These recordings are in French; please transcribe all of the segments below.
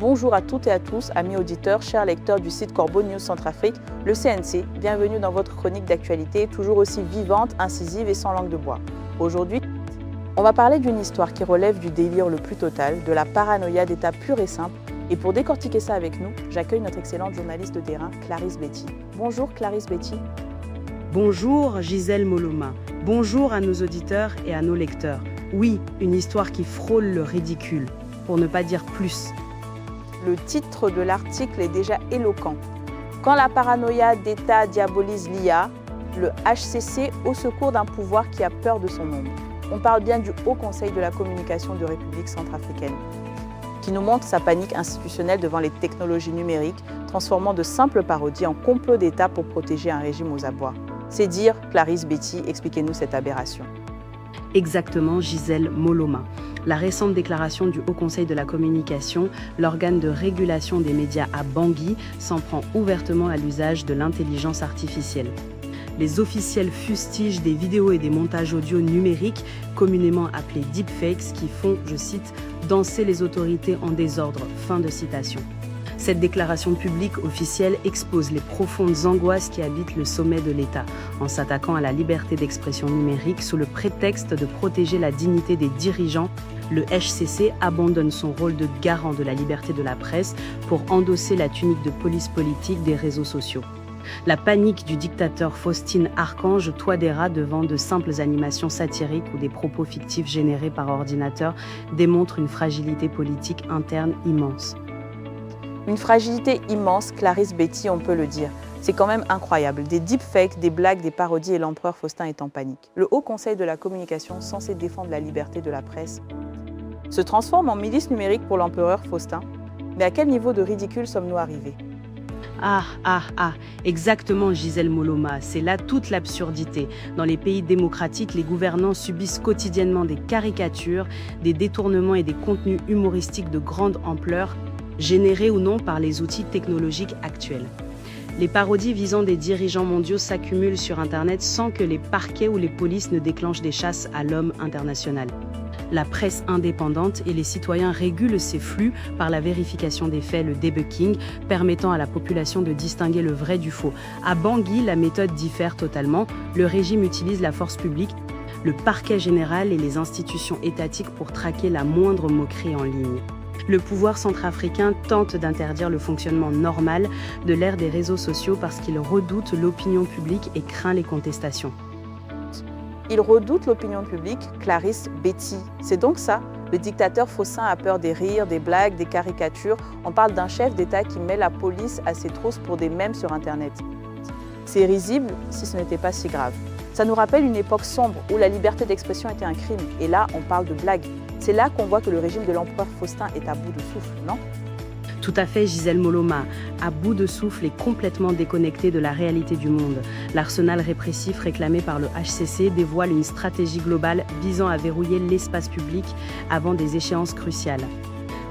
Bonjour à toutes et à tous, amis auditeurs, chers lecteurs du site Corbeau News Centrafrique, le CNC. Bienvenue dans votre chronique d'actualité, toujours aussi vivante, incisive et sans langue de bois. Aujourd'hui, on va parler d'une histoire qui relève du délire le plus total, de la paranoïa d'état pur et simple. Et pour décortiquer ça avec nous, j'accueille notre excellente journaliste de terrain, Clarisse Betty. Bonjour Clarisse Betty. Bonjour Gisèle Moloma. Bonjour à nos auditeurs et à nos lecteurs. Oui, une histoire qui frôle le ridicule, pour ne pas dire plus. Le titre de l'article est déjà éloquent. Quand la paranoïa d'État diabolise l'IA, le HCC au secours d'un pouvoir qui a peur de son ombre. On parle bien du Haut Conseil de la communication de République centrafricaine, qui nous montre sa panique institutionnelle devant les technologies numériques, transformant de simples parodies en complot d'État pour protéger un régime aux abois. C'est dire, Clarisse Betty, expliquez-nous cette aberration. Exactement, Gisèle Moloma. La récente déclaration du Haut Conseil de la communication, l'organe de régulation des médias à Bangui, s'en prend ouvertement à l'usage de l'intelligence artificielle. Les officiels fustigent des vidéos et des montages audio numériques, communément appelés deepfakes, qui font, je cite, « danser les autorités en désordre ». Fin de citation. Cette déclaration publique officielle expose les profondes angoisses qui habitent le sommet de l'État, en s'attaquant à la liberté d'expression numérique sous le prétexte de protéger la dignité des dirigeants. Le HCC abandonne son rôle de garant de la liberté de la presse pour endosser la tunique de police politique des réseaux sociaux. La panique du dictateur Faustin Archange Touadéra devant de simples animations satiriques ou des propos fictifs générés par ordinateur démontre une fragilité politique interne immense. Une fragilité immense, Clarisse Betty, on peut le dire. C'est quand même incroyable. Des deepfakes, des blagues, des parodies et l'empereur Faustin est en panique. Le Haut Conseil de la communication, censé défendre la liberté de la presse, se transforme en milice numérique pour l'empereur Faustin. Mais à quel niveau de ridicule sommes-nous arrivés ? Exactement Gisèle Moloma, c'est là toute l'absurdité. Dans les pays démocratiques, les gouvernants subissent quotidiennement des caricatures, des détournements et des contenus humoristiques de grande ampleur, générés ou non par les outils technologiques actuels. Les parodies visant des dirigeants mondiaux s'accumulent sur Internet sans que les parquets ou les polices ne déclenchent des chasses à l'homme international. La presse indépendante et les citoyens régulent ces flux par la vérification des faits, le debunking, permettant à la population de distinguer le vrai du faux. À Bangui, la méthode diffère totalement. Le régime utilise la force publique, le parquet général et les institutions étatiques pour traquer la moindre moquerie en ligne. Le pouvoir centrafricain tente d'interdire le fonctionnement normal de l'ère des réseaux sociaux parce qu'il redoute l'opinion publique et craint les contestations. Il redoute l'opinion publique, Clarisse Betty. C'est donc ça, le dictateur Faustin a peur des rires, des blagues, des caricatures. On parle d'un chef d'État qui met la police à ses trousses pour des mèmes sur Internet. C'est risible si ce n'était pas si grave. Ça nous rappelle une époque sombre où la liberté d'expression était un crime. Et là, on parle de blagues. C'est là qu'on voit que le régime de l'empereur Faustin est à bout de souffle, non ? Tout à fait, Gisèle Moloma, à bout de souffle et complètement déconnecté de la réalité du monde. L'arsenal répressif réclamé par le HCC dévoile une stratégie globale visant à verrouiller l'espace public avant des échéances cruciales.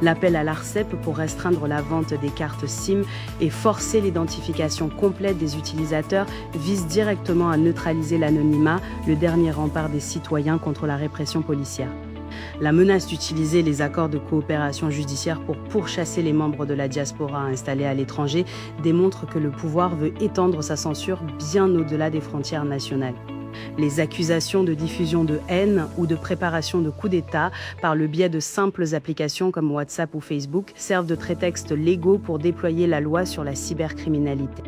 L'appel à l'ARCEP pour restreindre la vente des cartes SIM et forcer l'identification complète des utilisateurs vise directement à neutraliser l'anonymat, le dernier rempart des citoyens contre la répression policière. La menace d'utiliser les accords de coopération judiciaire pour pourchasser les membres de la diaspora installés à l'étranger démontre que le pouvoir veut étendre sa censure bien au-delà des frontières nationales. Les accusations de diffusion de haine ou de préparation de coups d'État par le biais de simples applications comme WhatsApp ou Facebook servent de prétextes légaux pour déployer la loi sur la cybercriminalité.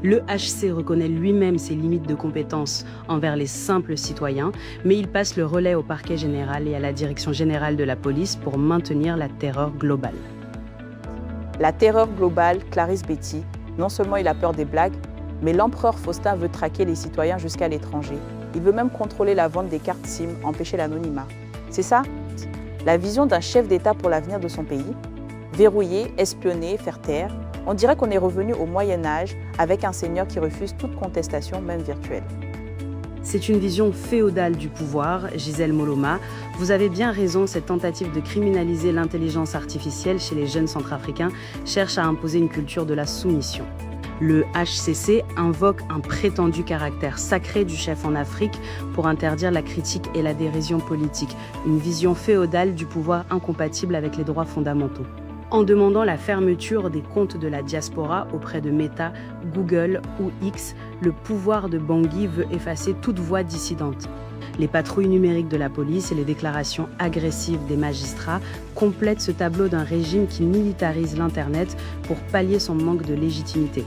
Le HC reconnaît lui-même ses limites de compétences envers les simples citoyens, mais il passe le relais au parquet général et à la direction générale de la police pour maintenir la terreur globale. La terreur globale, Clarisse Betty, non seulement il a peur des blagues, mais l'empereur Faustin veut traquer les citoyens jusqu'à l'étranger. Il veut même contrôler la vente des cartes SIM, empêcher l'anonymat. C'est ça, la vision d'un chef d'État pour l'avenir de son pays. Verrouiller, espionner, faire taire. On dirait qu'on est revenu au Moyen-Âge avec un seigneur qui refuse toute contestation, même virtuelle. C'est une vision féodale du pouvoir, Gisèle Moloma. Vous avez bien raison, cette tentative de criminaliser l'intelligence artificielle chez les jeunes centrafricains cherche à imposer une culture de la soumission. Le HCC invoque un prétendu caractère sacré du chef en Afrique pour interdire la critique et la dérision politique, une vision féodale du pouvoir incompatible avec les droits fondamentaux. en demandant la fermeture des comptes de la diaspora auprès de Meta, Google ou X, le pouvoir de Bangui veut effacer toute voix dissidente. Les patrouilles numériques de la police et les déclarations agressives des magistrats complètent ce tableau d'un régime qui militarise l'Internet pour pallier son manque de légitimité.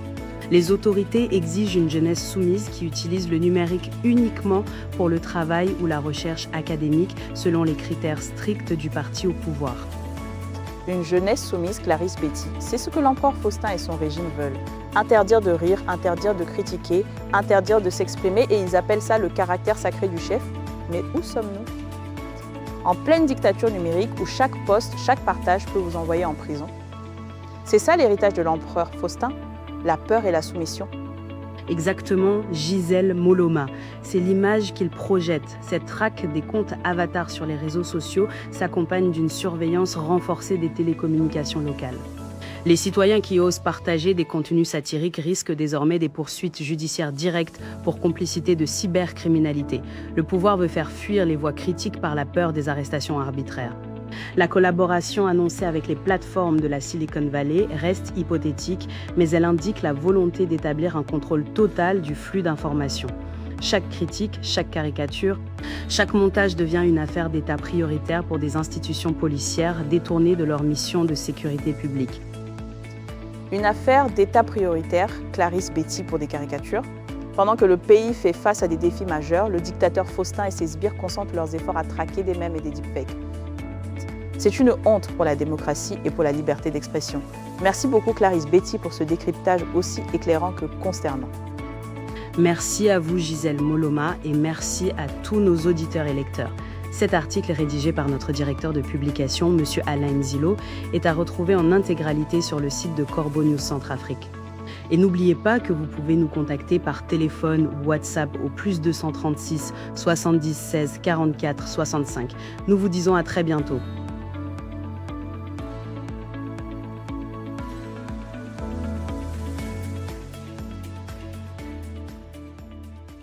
Les autorités exigent une jeunesse soumise qui utilise le numérique uniquement pour le travail ou la recherche académique selon les critères stricts du parti au pouvoir. Une jeunesse soumise, Clarisse Betty, c'est ce que l'empereur Faustin et son régime veulent. Interdire de rire, interdire de critiquer, interdire de s'exprimer, et ils appellent ça le caractère sacré du chef. Mais où sommes-nous? En pleine dictature numérique où chaque post, chaque partage peut vous envoyer en prison. C'est ça l'héritage de l'empereur Faustin, la peur et la soumission. Exactement, Gisèle Moloma. C'est l'image qu'il projette. Cette traque des comptes avatars sur les réseaux sociaux s'accompagne d'une surveillance renforcée des télécommunications locales. Les citoyens qui osent partager des contenus satiriques risquent désormais des poursuites judiciaires directes pour complicité de cybercriminalité. Le pouvoir veut faire fuir les voix critiques par la peur des arrestations arbitraires. La collaboration annoncée avec les plateformes de la Silicon Valley reste hypothétique, mais elle indique la volonté d'établir un contrôle total du flux d'informations. Chaque critique, chaque caricature, chaque montage devient une affaire d'État prioritaire pour des institutions policières détournées de leur mission de sécurité publique. Une affaire d'État prioritaire, Clarisse Betty pour des caricatures. Pendant que le pays fait face à des défis majeurs, le dictateur Faustin et ses sbires concentrent leurs efforts à traquer des mèmes et des deepfakes. C'est une honte pour la démocratie et pour la liberté d'expression. Merci beaucoup Clarisse Betty pour ce décryptage aussi éclairant que consternant. Merci à vous Gisèle Moloma et merci à tous nos auditeurs et lecteurs. Cet article rédigé par notre directeur de publication, M. Alain Nzilo, est à retrouver en intégralité sur le site de Corbeau News Centrafrique. Et n'oubliez pas que vous pouvez nous contacter par téléphone ou WhatsApp au +236 70 16 44 65. Nous vous disons à très bientôt.